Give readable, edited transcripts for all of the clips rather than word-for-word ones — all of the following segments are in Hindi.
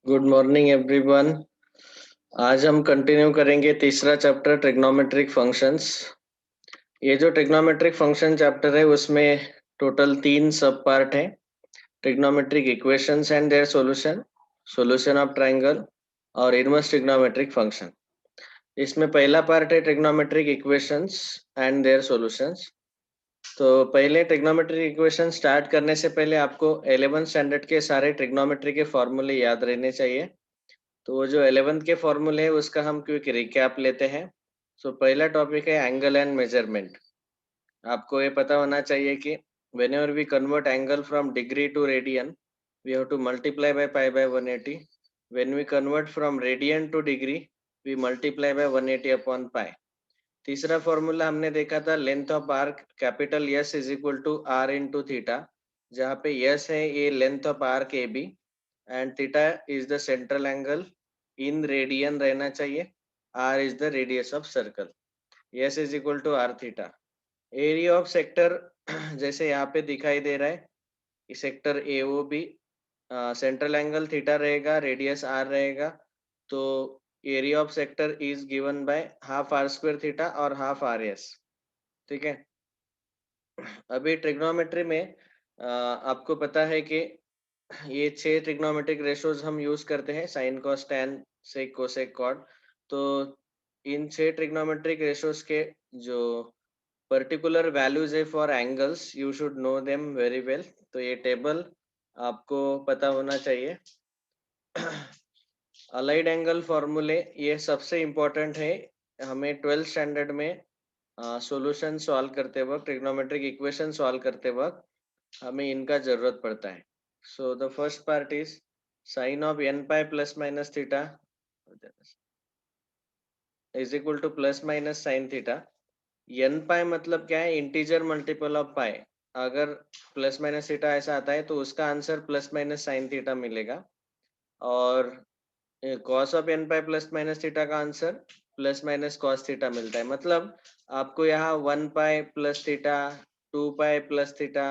Good morning everyone. आज हम कंटिन्यू करेंगे तीसरा चैप्टर ट्रिग्नोमेट्रिक फंक्शंस। ये जो ट्रिग्नोमेट्रिक फंक्शन चैप्टर है उसमें टोटल 3 सब पार्ट है। Trigonometric equations and their solution, solution of triangle और इनवर्स ट्रिग्नोमेट्रिक फंक्शन। इसमें पहला पार्ट है trigonometric equations and their solutions. तो पहले ट्रिग्नोमेट्रिक इक्वेशन स्टार्ट करने से पहले आपको 11th स्टैंडर्ड के सारे ट्रिग्नोमेट्री के फॉर्मूले याद रहने चाहिए। तो वो जो 11th के फॉर्मूले है उसका हम क्विक रिकैप लेते हैं। सो पहला टॉपिक है एंगल एंड मेजरमेंट। आपको ये पता होना चाहिए कि whenever we convert angle from degree to radian, we have to multiply by pi by 180. When we convert from radian to degree, we multiply by 180 upon pi. तीसरा फॉर्मूला हमने देखा था length of arc capital S is equal to r into theta, जहाँ पे एस है ये length of arc A B and theta is the central angle in radian रहना चाहिए, r is the radius of circle, S is equal to r theta. Area of sector जैसे यहाँ पे दिखाई दे रहा है, sector A O B, central angle theta रहेगा, रेडियस आर रहेगा, तो area of sector is given by half R square theta और हाफ आर एस। ठीक है। अभी ट्रिग्नोमेट्री में आपको पता है कि ये 6 ट्रिग्नोमेट्रिक रेशोज हम यूज करते हैं, sine cos tan sec cosec cot. तो इन 6 ट्रिग्नोमेट्रिक रेशोज के जो पर्टिकुलर वैल्यूज है for angles, you should know them very well. तो ये टेबल आपको पता होना चाहिए। अलाइड एंगल फॉर्मूले ये सबसे इम्पोर्टेंट है, हमें 12th स्टैंडर्ड में सॉल्यूशन सॉल्व करते वक्त, ट्रिग्नोमेट्रिक इक्वेशन सॉल्व करते वक्त हमें इनका जरूरत पड़ता है। So the first part is sine of n pi plus minus theta is equal to plus minus sine theta. N pi मतलब क्या है, इंटीजर मल्टीपल ऑफ पाई। अगर प्लस माइनस थीटा ऐसा आता है तो उसका answer plus minus sine theta मिलेगा, और cos of n pi plus minus theta का answer plus minus cos theta मिलता है। मतलब आपको यहाँ 1 pi plus theta, 2 pi plus theta,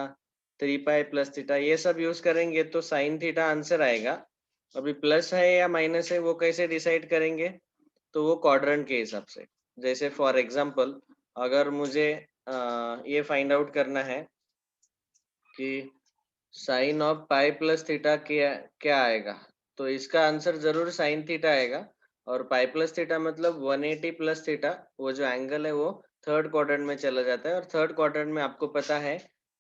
3 pi plus theta ये सब यूज करेंगे तो साइन थीटा आंसर आएगा। अभी प्लस है या माइनस है वो कैसे डिसाइड करेंगे, तो वो क्वाड्रेंट के हिसाब से। जैसे फॉर एग्जांपल अगर मुझे ये फाइंड आउट करना है कि sine of pi plus theta क्या क्या आएगा, तो इसका आंसर जरूर साइन थीटा आएगा। और पाई प्लस थीटा मतलब 180 प्लस थीटा, वो जो एंगल है वो थर्ड क्वाड्रेंट में चला जाता है। और थर्ड क्वाड्रेंट में आपको पता है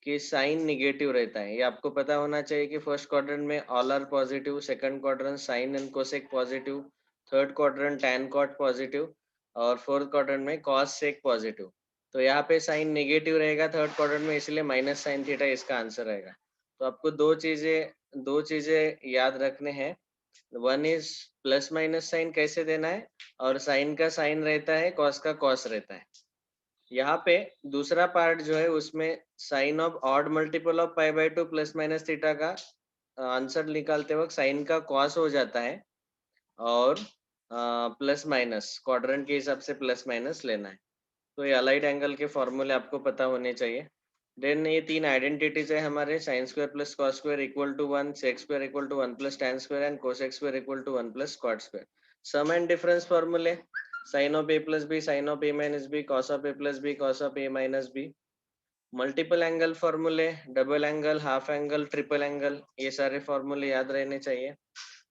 कि साइन निगेटिव रहता है, ये आपको पता होना चाहिए कि फर्स्ट क्वाड्रेंट में all are positive, second quadrant sine and cosec positive, third quadrant tan cot positive, और फोर्थ क्वाड्रेंट में कॉस सेक पॉजिटिव। तो यहाँ पे साइन नेगेटिव रहेगा थर्ड क्वाड्रेंट में, इसलिए माइनस साइन थीटा इसका आंसर रहेगा। तो आपको दो चीजें याद रखने हैं। One is plus minus sine कैसे देना है, और साइन का साइन रहता है, कॉस का कॉस रहता है। यहाँ पे दूसरा पार्ट जो है उसमें sine of odd multiple of pi by 2 plus minus theta का आंसर निकालते वक्त साइन का कॉस हो जाता है, और प्लस माइनस क्वाड्रेंट के हिसाब से प्लस माइनस लेना है। तो ये अलाइड एंगल के फॉर्मूले आपको पता होने चाहिए। देन ये 3 आइडेंटिटीज है हमारे, sine square plus cos square equal to 1, sec square equal to 1 plus tan square and cosec square equal to 1 plus cot square. Sum and difference फॉर्मूले, sine of a plus b sine of a minus b, cos of a plus b cos of a minus b. Multiple angle फॉर्मूले, double angle, half angle, triple angle, ये सारे फॉर्मूले याद रहने चाहिए।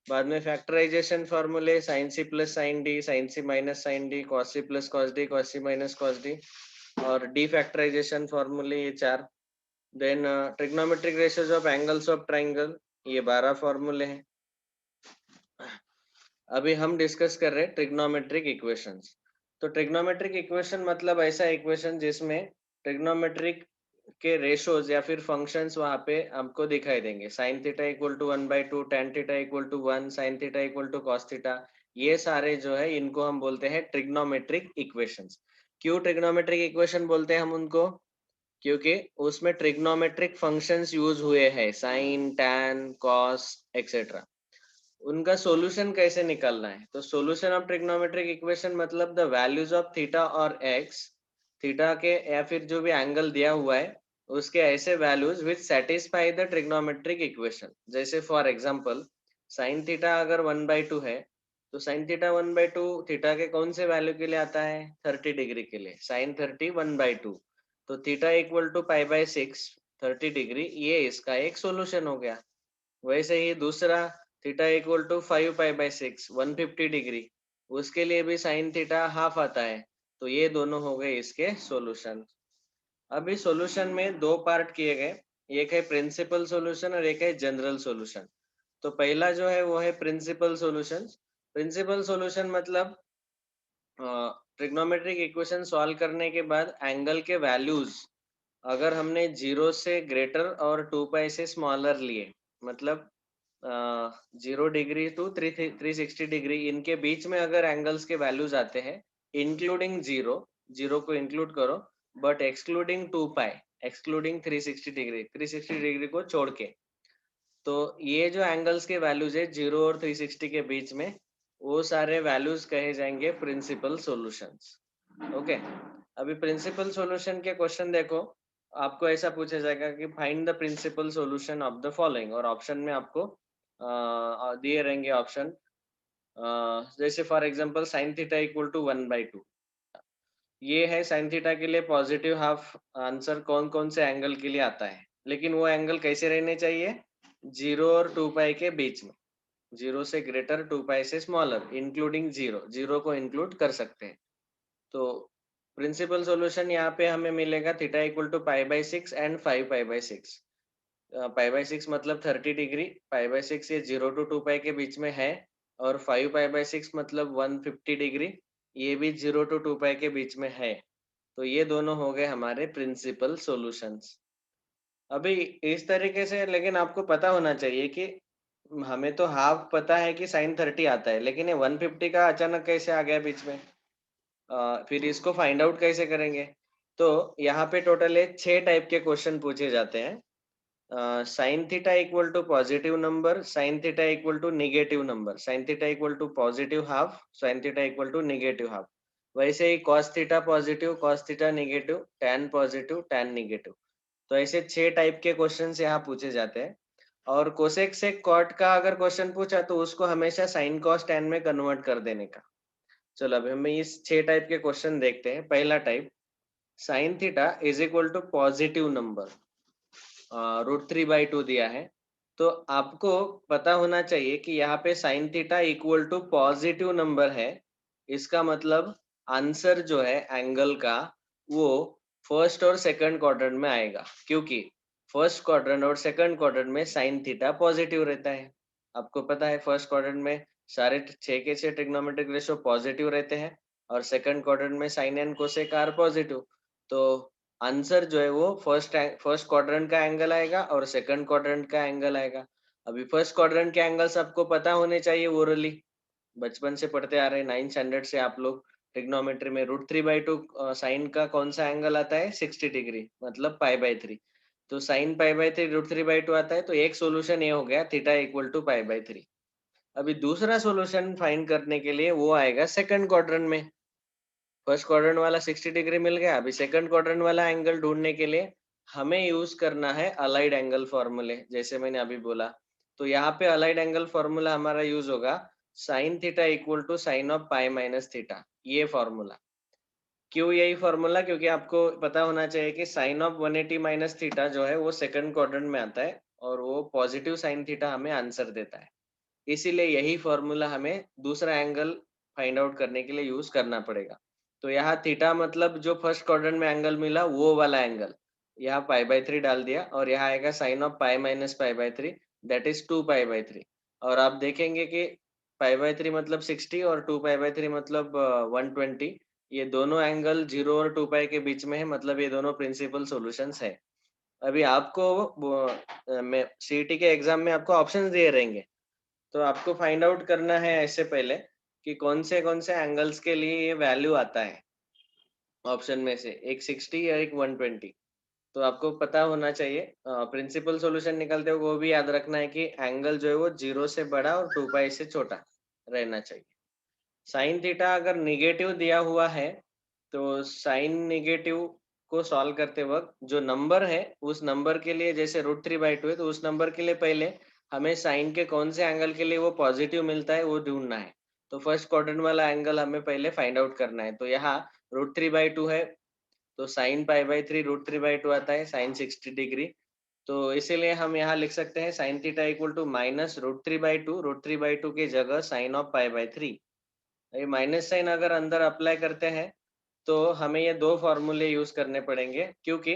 बाद में फैक्टराइजेशन फॉर्मूले, sine c plus sine d, sine c minus sine d, cos c plus cos d, cos c minus cos d, और डी फैक्टराइजेशन फॉर्मूले, ये 4। Then trigonometric ratios of angles of triangle, ये 12 फॉर्मूले हैं। अभी हम डिस्कस कर रहे हैं ट्रिग्नोमेट्रिक इक्वेशंस। तो ट्रिग्नोमेट्रिक इक्वेशन मतलब ऐसा इक्वेशन जिसमें ट्रिग्नोमेट्रिक के रेशोज या फिर फंक्शंस वहां पे आपको दिखाई देंगे। Sine theta equal to 1/2, tan theta equal to 1, sine theta equal to cos theta, ये सारे जो है इनको हम बोलते हैं ट्रिग्नोमेट्रिक इक्वेशंस। क्यों ट्रिग्नोमेट्रिक इक्वेशन बोलते हैं हम उनको, क्योंकि उसमें ट्रिग्नोमेट्रिक फंक्शंस यूज हुए हैं, साइन टैन कॉस एक्सेट्रा। उनका सॉल्यूशन कैसे निकालना है, तो सॉल्यूशन ऑफ ट्रिग्नोमेट्रिक इक्वेशन मतलब द वैल्यूज ऑफ थीटा और एक्स थीटा के या फिर जो भी एंगल दिया हुआ है उसके ऐसे values which satisfy the trigonometric equation. जैसे फॉर एग्जांपल साइन थीटा अगर 1/2 है तो साइन थीटा 1/2 थीटा के कौन से वैल्यू के लिए आता है? 30 डिग्री के लिए। साइन 30 1/2 तो थीटा इक्वल टू π/6 30 डिग्री, ये इसका एक सोल्यूशन हो गया। वैसे ही दूसरा थीटा इक्वल टू 5π/6 150 डिग्री, उसके लिए भी साइन थीटा हाफ आता है। तो ये दोनों हो गए इसके सॉल्यूशन। अभी सॉल्यूशन में दो पार्ट किए गए, एक है प्रिंसिपल सॉल्यूशन और एक है जनरल सॉल्यूशन। तो पहला जो है वो है प्रिंसिपल सॉल्यूशन। प्रिंसिपल सॉल्यूशन मतलब ट्रिग्नोमेट्रिक इक्वेशन सॉल्व करने के बाद एंगल के वैल्यूज अगर हमने 0 से ग्रेटर और 2π से स्मॉलर लिए, मतलब 0 डिग्री टू 360 डिग्री, इनके बीच में अगर एंगल्स के वैल्यूज आते हैं इंक्लूडिंग जीरो, जीरो को इंक्लूड करो but excluding 2π, excluding 360 degree, 360 degree को छोड़ के, तो ये जो एंगल्स के वैल्यूज है 0 और 360 के बीच में, वो सारे वैल्यूज कहे जाएंगे प्रिंसिपल सॉल्यूशंस। ओके, अभी प्रिंसिपल सॉल्यूशन के क्वेश्चन देखो, आपको ऐसा पूछा जाएगा कि find the principal solution of the following, और ऑप्शन में आपको दिए रहेंगे ऑप्शन। जैसे for example sine theta equal to 1/2, ये है साइन थीटा के लिए पॉजिटिव हाफ। आंसर कौन कौन से एंगल के लिए आता है, लेकिन वो एंगल कैसे रहने चाहिए? 0 और 2π के बीच में, 0 से ग्रेटर 2π से स्मॉलर इंक्लूडिंग जीरो, जीरो को इंक्लूड कर सकते हैं। तो प्रिंसिपल सॉल्यूशन यहाँ पे हमें मिलेगा थीटा इक्वल टू π/6 एंड 5π/6। π/6 मतलब 30 डिग्री, π/6 ये 0 to 2π के बीच में है, और 5π/6 मतलब 150 डिग्री, ये भी 0 to 2π के बीच में है। तो ये दोनों हो गए हमारे प्रिंसिपल सॉल्यूशंस। अभी इस तरीके से, लेकिन आपको पता होना चाहिए कि हमें तो हाफ पता है कि साइन 30 आता है, लेकिन ये 150 का अचानक कैसे आ गया बीच में? फिर इसको फाइंड आउट कैसे करेंगे? तो यहाँ पे टोटल है 6 टाइप के क्वेश्चन पूछे जाते हैं। Sine theta equal to positive number, sine theta equal to negative number, sine theta equal to positive half, sine theta equal to negative half. वैसे ही cos theta positive, cos theta negative, tan positive, tan negative. तो ऐसे 6 टाइप के क्वेश्चन यहाँ पूछे जाते हैं। और कोसेक से कॉट का अगर क्वेश्चन पूछा तो उसको हमेशा साइन कॉस टैन में कन्वर्ट कर देने का। चलो अभी हम इस 6 टाइप के क्वेश्चन देखते हैं। पहला type, sine theta is equal to positive number, √3/2 दिया है। तो आपको पता होना चाहिए कि यहाँ पे sine theta equal to positive number है। इसका मतलब आंसर जो है एंगल का वो फर्स्ट और सेकंड क्वाड्रेंट में आएगा, क्योंकि फर्स्ट क्वाड्रेंट और सेकंड क्वाड्रेंट में साइन थीटा पॉजिटिव रहता है। आपको पता है फर्स्ट क्वाड्रेंट में सारे 6 के 6 ट्रिग्नोमेट्रिक रेशियो पॉजिटिव रहते हैं, और सेकंड क्वाड्रेंट में sine and cosec are positive. तो आंसर जो है वो फर्स्ट क्वाड्रेंट का एंगल आएगा और सेकंड क्वाड्रेंट का एंगल आएगा। अभी फर्स्ट क्वाड्रेंट के एंगल्स आपको पता होने चाहिए ओरली, बचपन से पढ़ते आ रहे हैं 9th स्टैंडर्ड से आप लोग। ट्रिग्नोमेट्री में √3/2 साइन का कौन सा एंगल आता है? 60 डिग्री, मतलब π/3। तो साइन π/3 √3/2 आता है, तो एक सोल्यूशन ये हो गया थीटा इक्वल टू π/3। अभी दूसरा सोल्यूशन फाइंड करने के लिए वो आएगा सेकंड क्वाड्रेंट में। फर्स्ट क्वाड्रेंट वाला 60 डिग्री मिल गया, अभी सेकंड क्वाड्रेंट वाला एंगल ढूंढने के लिए हमें यूज करना है अलाइड एंगल फॉर्मूले, जैसे मैंने अभी बोला। तो यहाँ पे अलाइड एंगल फॉर्मूला हमारा यूज होगा sine theta equal to sine of pi minus theta, ये फॉर्मूला। क्यों यही फॉर्मूला? क्योंकि आपको पता होना चाहिए कि साइन ऑफ 180 माइनस थीटा जो है वो सेकंड क्वाड्रेंट में आता है, और वो पॉजिटिव साइन थीटा हमें आंसर देता है। इसीलिए यही फॉर्मूला हमें दूसरा एंगल फाइंड आउट करने के लिए यूज करना पड़ेगा। तो यहाँ थीटा मतलब जो फर्स्ट क्वाड्रेंट में एंगल मिला वो वाला एंगल, यहाँ π/3 डाल दिया, और यहाँ आएगा sine of pi minus π/3, that is 2π/3। और आप देखेंगे कि π/3 मतलब 60 और 2π/3 मतलब 120। ये दोनों एंगल 0 और 2π के बीच में है, मतलब ये दोनों प्रिंसिपल सॉल्यूशंस है। अभी आपको सीईटी के एग्जाम में आपको ऑप्शंस दिए रहेंगे, तो आपको फाइंड आउट करना है ऐसे पहले कि कौन से एंगल्स के लिए ये वैल्यू आता है ऑप्शन में से, एक 60 या एक 120। तो आपको पता होना चाहिए। प्रिंसिपल सॉल्यूशन निकालते हो वो भी याद रखना है कि एंगल जो है वो 0 से बड़ा और 2π से छोटा रहना चाहिए। साइन थीटा अगर निगेटिव दिया हुआ है तो साइन नेगेटिव को सॉल्व करते वक्त जो नंबर है उस नंबर के लिए जैसे √3/2 है तो उस नंबर के लिए पहले हमें साइन के कौन से एंगल के लिए वो पॉजिटिव मिलता है वो ढूंढना है। तो फर्स्ट क्वाड्रेंट वाला एंगल हमें पहले फाइंड आउट करना है। तो यहाँ √3/2 है तो साइन π/3 √3/2 आता है साइन 60 डिग्री। तो इसीलिए हम यहाँ लिख सकते हैं sine theta equal to minus √3/2 √3/2 की जगह साइन ऑफ π/3। ये माइनस साइन अगर अंदर अप्लाई करते हैं तो हमें ये दो फॉर्मूले यूज करने पड़ेंगे क्योंकि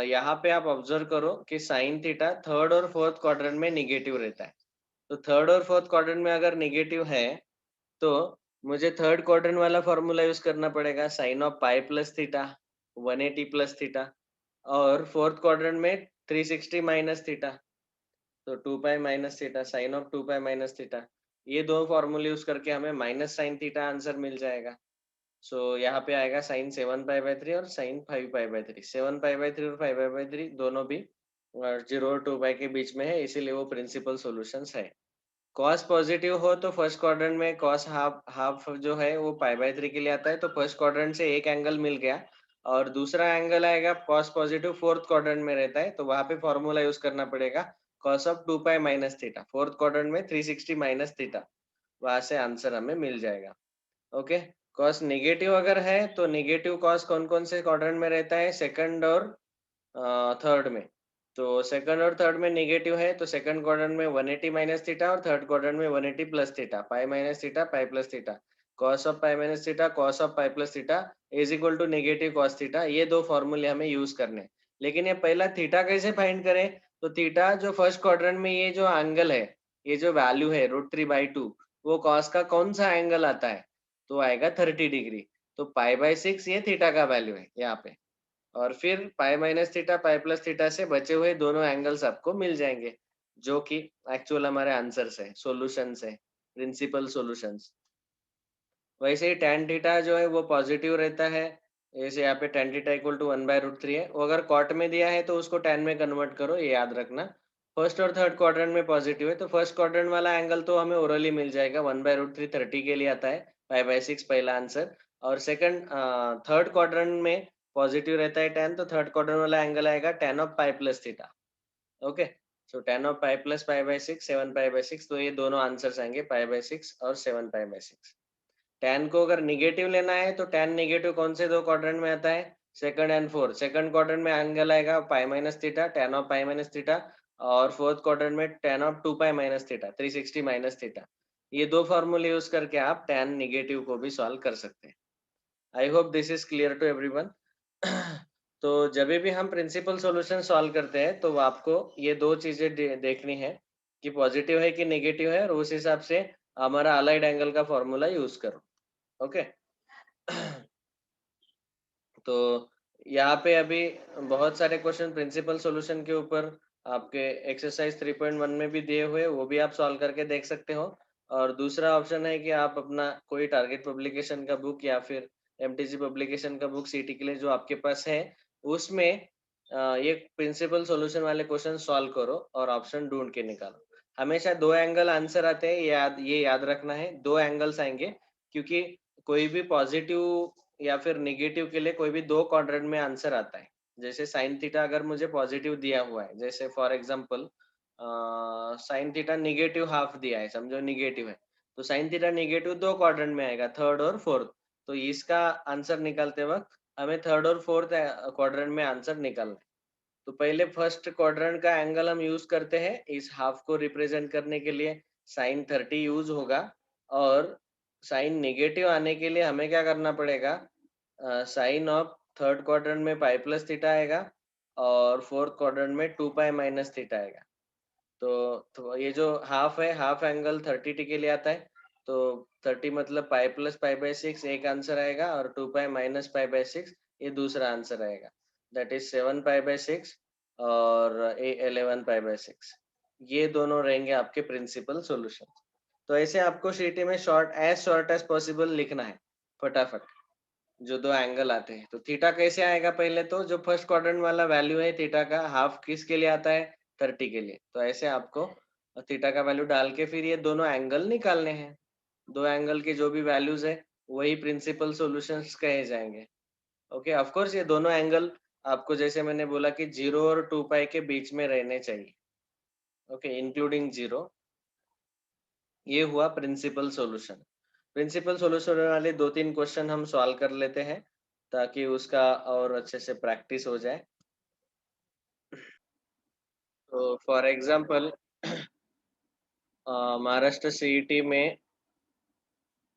यहाँ पे आप ऑब्जर्व करो कि साइन थीटा थर्ड और फोर्थ क्वाड्रेंट में निगेटिव रहता है। तो थर्ड और फोर्थ क्वाड्रेंट में अगर निगेटिव है तो मुझे थर्ड क्वाड्रेंट वाला फॉर्मूला यूज करना पड़ेगा sine of pi plus theta 180 plus theta और फोर्थ क्वाड्रेंट में 360 माइनस थीटा तो 2 pi minus theta sine of 2 pi minus theta. ये दो फॉर्मूले यूज करके हमें माइनस साइन थीटा आंसर मिल जाएगा। सो यहाँ पे आएगा साइन 7 पाई/3 और साइन 5 पाई/3। 7 पाई/3 और 5 पाई/3 दोनों भी 0 और 2 पाई के बीच में है इसीलिए वो प्रिंसिपल सॉल्यूशंस है। कॉस पॉजिटिव हो तो फर्स्ट क्वाड्रेंट में कॉस हाफ हाफ जो है वो π/3 के लिए आता है तो फर्स्ट क्वाड्रेंट से एक एंगल मिल गया और दूसरा एंगल आएगा कॉस पॉजिटिव फोर्थ क्वाड्रेंट में रहता है तो वहां पे फॉर्मूला यूज करना पड़ेगा cos of 2 pi minus theta fourth quadrant में 360 माइनस थीटा। वहां से आंसर हमें मिल जाएगा। ओके। कॉस नेगेटिव अगर है तो नेगेटिव कॉस कौन कौन से क्वाड्रेंट में रहता है सेकंड और थर्ड में। तो सेकंड और थर्ड में नेगेटिव है तो सेकंड क्वाड्रेंट में 180 माइनस थीटा और थर्ड क्वाड्रेंट में 180 plus theta pi minus theta pi plus theta cos of pi minus theta cos of pi plus theta is equal to negative cos theta. ये दो फॉर्मूले हमें यूज करने हैं। लेकिन ये पहला थीटा कैसे फाइंड करें। तो थीटा जो फर्स्ट क्वाड्रेंट में ये जो एंगल है ये जो वैल्यू है √3/2 वो कॉस का कौन सा एंगल आता है तो आएगा 30 डिग्री। तो π/6 ये थीटा का वैल्यू है यहाँ पे और फिर पाई minus theta pi plus theta से बचे हुए दोनों एंगल्स आपको मिल जाएंगे जो कि एक्चुअल हमारे आंसर्स है सॉल्यूशंस है प्रिंसिपल सॉल्यूशंस। वैसे ही tan थीटा जो है वो पॉजिटिव रहता है। जैसे यहाँ पे tan थीटा इक्वल टू 1/√3 है वो अगर कॉट में दिया है तो उसको tan में कन्वर्ट करो ये याद रखना। फर्स्ट और थर्ड क्वाड्रेंट में पॉजिटिव है तो फर्स्ट क्वाड्रेंट वाला एंगल तो हमें ओरली मिल जाएगा 1/√3 30 के लिए आता है π/6 पहला आंसर। और सेकंड थर्ड क्वाड्रेंट में पॉजिटिव रहता है tan तो थर्ड क्वाड्रेंट वाला एंगल आएगा tan of pi plus theta. Okay. So tan of pi plus π/6 7 π/6 तो ये दोनों आंसर्स आएंगे π/6 और 7 π/6। tan को अगर निगेटिव लेना है तो tan नेगेटिव कौन से दो क्वाड्रेंट में आता है second and fourth. Second quadrant में एंगल आएगा पाई minus theta tan of pi minus theta और फोर्थ क्वाड्रेंट में tan of 2 pi minus theta 360 minus theta. ये दो फॉर्मूले यूज करके आप tan नेगेटिव को भी सॉल्व कर सकते हैं। I hope this is clear to everyone. तो जब भी हम प्रिंसिपल सॉल्यूशन सॉल्व करते हैं तो आपको ये दो चीजें देखनी है कि पॉजिटिव है कि नेगेटिव है और उस हिसाब से हमारा अलाइड एंगल का फॉर्मूला यूज करो। ओके। तो यहाँ पे अभी बहुत सारे क्वेश्चन प्रिंसिपल सॉल्यूशन के ऊपर आपके एक्सरसाइज 3.1 में भी दिए हुए वो भी आप सॉल्व करके देख सकते हो। और दूसरा ऑप्शन है कि आप अपना कोई टारगेट पब्लिकेशन का बुक या फिर एमटीजी पब्लिकेशन का बुक सीटी के लिए जो आपके पास है उसमें ये प्रिंसिपल सॉल्यूशन वाले क्वेश्चन सॉल्व करो और ऑप्शन ढूंढ के निकालो। हमेशा दो एंगल आंसर आते हैं ये याद रखना है दो एंगल्स आएंगे क्योंकि कोई भी पॉजिटिव या फिर नेगेटिव के लिए कोई भी दो क्वाड्रेंट में आंसर आता है। जैसे साइन थीटा अगर मुझे पॉजिटिव दिया हुआ है जैसे for example sine theta negative half दिया है समझो नेगेटिव है तो साइन थीटा नेगेटिव दो क्वाड्रेंट में आएगा थर्ड और फोर्थ। तो इसका आंसर निकालते वक्त हमें थर्ड और फोर्थ क्वाड्रेंट में आंसर निकालना है। तो पहले फर्स्ट क्वाड्रेंट का एंगल हम यूज करते हैं इस हाफ को रिप्रेजेंट करने के लिए साइन 30 यूज होगा। और साइन नेगेटिव आने के लिए हमें क्या करना पड़ेगा साइन ऑफ थर्ड क्वाड्रेंट में पाई प्लस थीटा आएगा और फोर्थ क्वाड्रेंट में 2 पाई माइनस थीटा आएगा। तो ये जो हाफ है हाफ एंगल 30 के लिए आता है। तो 30 मतलब पाई प्लस π/6 एक आंसर आएगा और 2 पाई माइनस π/6 ये दूसरा आंसर आएगा। दैट इज 7 π/6 और 11 π/6। ये दोनों रहेंगे आपके प्रिंसिपल सॉल्यूशन। तो ऐसे आपको शीटी में शॉर्ट एज पॉसिबल लिखना है फटाफट जो दो एंगल आते हैं। तो थीटा कैसे आएगा पहले तो जो फर्स्ट क्वाड्रेंट वाला वैल्यू है थीटा का हाफ किसके लिए आता है 30 के लिए। तो ऐसे आपको थीटा का वैल्यू डाल के फिर ये दोनों एंगल निकालने हैं। दो एंगल के जो भी वैल्यूज है वही प्रिंसिपल सॉल्यूशंस कहे जाएंगे। ओके, ऑफ कोर्स ये दोनों एंगल आपको जैसे मैंने बोला कि 0 और 2 पाई के बीच में रहने चाहिए। Okay, including 0। ये हुआ प्रिंसिपल सॉल्यूशन। प्रिंसिपल सॉल्यूशन वाले 2-3 क्वेश्चन हम सॉल्व कर लेते हैं ताकि उसका और अच्छे से प्रैक्टिस हो जाए। तो फॉर एग्जांपल महाराष्ट्र सीईटी में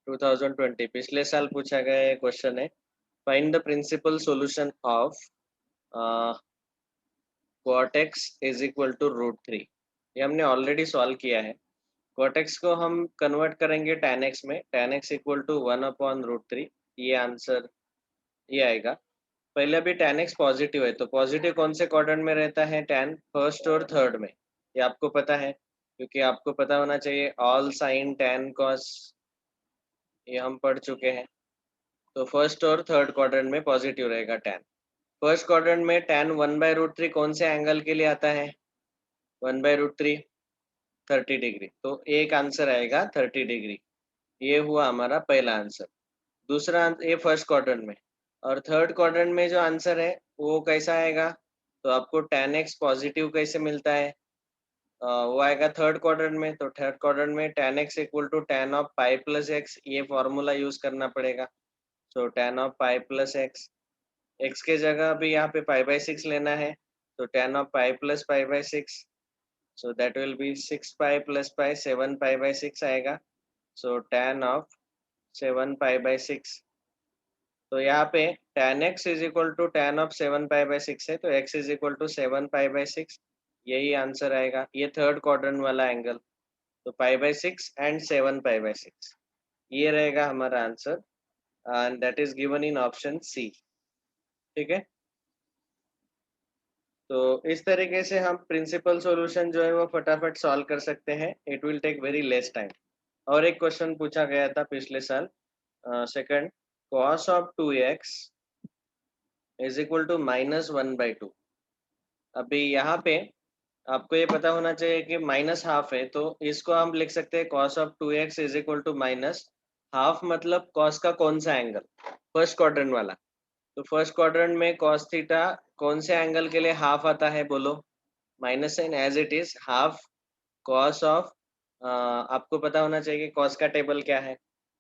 2020 पिछले साल पूछा गया ये क्वेश्चन है। Find the principal solution of cot x is equal to √3। ये हमने ऑलरेडी सॉल्व किया है। cot x को हम कन्वर्ट करेंगे tan x में, tan x इक्वल टू 1/√3। ये आंसर ये आएगा। पहले अभी tan x पॉजिटिव है, तो पॉजिटिव कौन से क्वाड्रेंट में रहता है? tan फर्स्ट और थर्ड में। ये आपको पता है, क्योंकि आपको पता होना चाहिए ऑल साइन tan cos, ये हम पढ़ चुके हैं। तो फर्स्ट और थर्ड क्वाड्रेंट में पॉजिटिव रहेगा tan। फर्स्ट क्वाड्रेंट में tan 1/√3 कौन से एंगल के लिए आता है? 1/√3 30 डिग्री, तो एक आंसर आएगा 30 डिग्री। ये हुआ हमारा पहला आंसर। दूसरा ये फर्स्ट क्वाड्रेंट में, और थर्ड क्वाड्रेंट में जो आंसर है वो कैसा आएगा? तो आपको tan x पॉजिटिव कैसे मिलता है? वो आएगा थर्ड क्वाड्रेंट में। तो थर्ड क्वाड्रेंट में tan x equal to tan of pi plus x, ये फॉर्मूला यूज करना पड़ेगा। तो tan of pi plus x, x के जगह अभी यहाँ पे पाई/6 लेना है, तो tan ऑफ पाई प्लस पाई/6, so that will be 6 pi plus pi 7 pi/6 आएगा। so tan of 7 pi/6, तो यहाँ पे tan x is equal to tan of 7 pi/6 है, तो x is equal to 7 pi/6, यही आंसर आएगा। ये थर्ड क्वाड्रेंट वाला एंगल, तो पाई/6 एंड 7 pi/6, ये रहेगा हमारा आंसर, and that is given in option C. ठीक है, तो इस तरीके से हम प्रिंसिपल सॉल्यूशन जो है वो फटाफट सॉल्व कर सकते हैं। It will take very less time. और एक क्वेश्चन पूछा गया था पिछले साल, second, cos of 2x is equal to -1/2। अभी यहाँ पे आपको ये पता होना चाहिए कि माइनस हाफ है, तो इसको हम लिख सकते हैं cos of 2x is equal to minus half, मतलब cos का कौन सा एंगल? फर्स्ट क्वाड्रेंट वाला। तो फर्स्ट क्वाड्रेंट में cos थीटा कौन से एंगल के लिए हाफ आता है? बोलो। Minus sine as it is half cos of, आपको पता होना चाहिए कि cos का टेबल क्या है?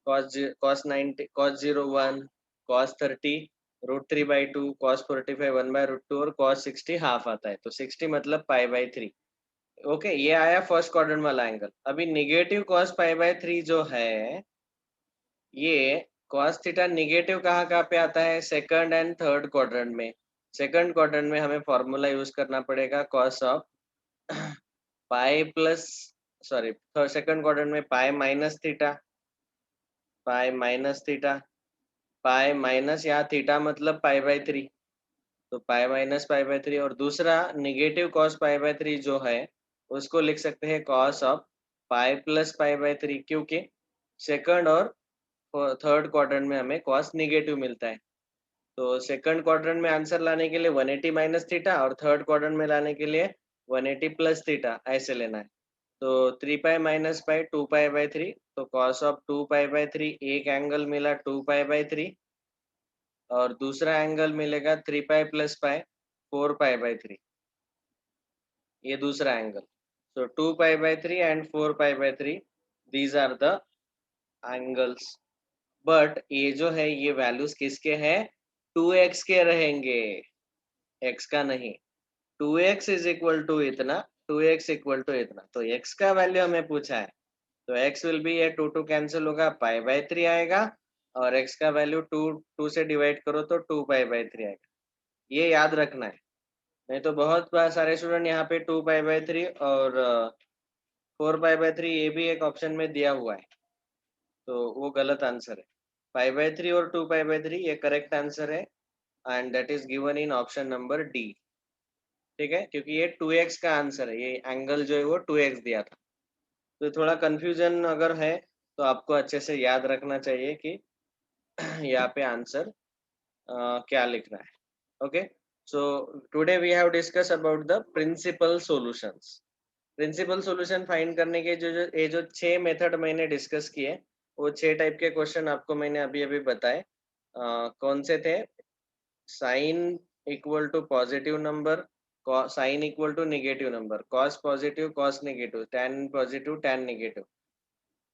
cos 90, cos 0 1, cos 30 √3/2, cos 45 1/√2 और cos 60 हाफ आता है। तो 60 मतलब पाई/3। ओके, ये आया फर्स्ट क्वाड्रेंट वाला एंगल। अभी निगेटिव cos पाई/3 जो है, ये cos थीटा निगेटिव कहाँ कहाँ पे आता है? सेकंड एंड थर्ड क्वाड्रेंट में। सेकंड क्वाड्रेंट में हमें फॉर्मूला यूज करना पड़ेगा cos of pi plus, sorry, second quadrant में pi minus theta, pi minus theta, pi minus यहाँ थीटा मतलब पाई/3, तो पाई माइनस पाई/3। और दूसरा निगेटिव cos पाई/3 जो है, उसको लिख सकते हैं cos ऑफ पाई प्लस पाई/3, क्योंकि सेकंड और थर्ड क्वाड्रेंट में हमें cos निगेटिव मिलता है। तो सेकंड क्वाड्रेंट में आंसर लाने के लिए 180 माइनस थीटा, और थर्ड क्वाड्रेंट में लाने के लिए 180 प्लस थीटा, ऐसे लेना है। तो 3 पाई माइनस पाई 2 पाई/3, तो cos ऑफ 2 पाई/3, एक एंगल मिला 2 पाई/3, और दूसरा एंगल मिलेगा 3 पाई प्लस पाई 4 पाई/3, ये दूसरा एंगल। सो 2 पाई/3 एंड 4 पाई/3, these are the angles. But ये जो है ये वैल्यूज किसके हैं? 2x के रहेंगे, x का नहीं। 2x इज इक्वल टू इतना, 2x इक्वल टू इतना, तो x का वैल्यू हमें पूछा है। तो x विल बी, ये 2 कैंसिल होगा, पाई/3 आएगा, और x का वैल्यू 2 से डिवाइड करो तो 2 पाई/3 आएगा। ये याद रखना है, नहीं तो बहुत सारे स्टूडेंट यहाँ पे 2 पाई/3 और 4 पाई/3 ये भी एक ऑप्शन में दिया हुआ है, तो वो गलत आंसर है। पाई/3 और 2 पाई/3 ये करेक्ट आंसर है, and that is given in option number D. ठीक है, क्योंकि ये 2x का आंसर है, ये एंगल जो है वो 2x दिया था। तो थोड़ा कंफ्यूजन अगर है तो आपको अच्छे से याद रखना चाहिए कि यहाँ पे आंसर क्या लिखना है। Okay, so today we have discuss about the principal solutions. Principal solution find करने के जो जो ये जो 6 मेथड मैंने डिस्कस किए, वो 6 टाइप के क्वेश्चन आपको मैंने अभी-अभी बताए। कौन से थे? Sine equal to positive number, sine equal to negative number, cos positive, cos negative, tan positive, tan negative.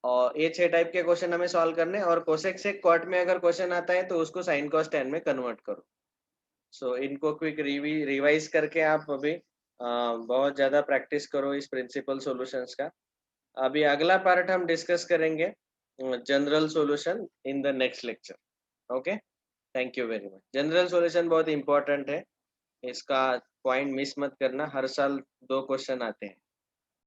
और ये 6 टाइप के क्वेश्चन हमें सॉल्व करने हैं और कोसेक से कॉट में अगर क्वेश्चन आता है तो उसको साइन कॉस टैन में कन्वर्ट करो। सो इनको क्विक रिवाइज करके आप अभी बहुत ज्यादा प्रैक्टिस करो इस प्रिंसिपल सॉल्यूशंस का। अभी अगला पार्ट हम डिस्कस करेंगे general solution in the next lecture. Okay, thank you very much. General solution बहुत इंपॉर्टेंट है, इसका पॉइंट मिस मत करना, हर साल 2 क्वेश्चन आते हैं।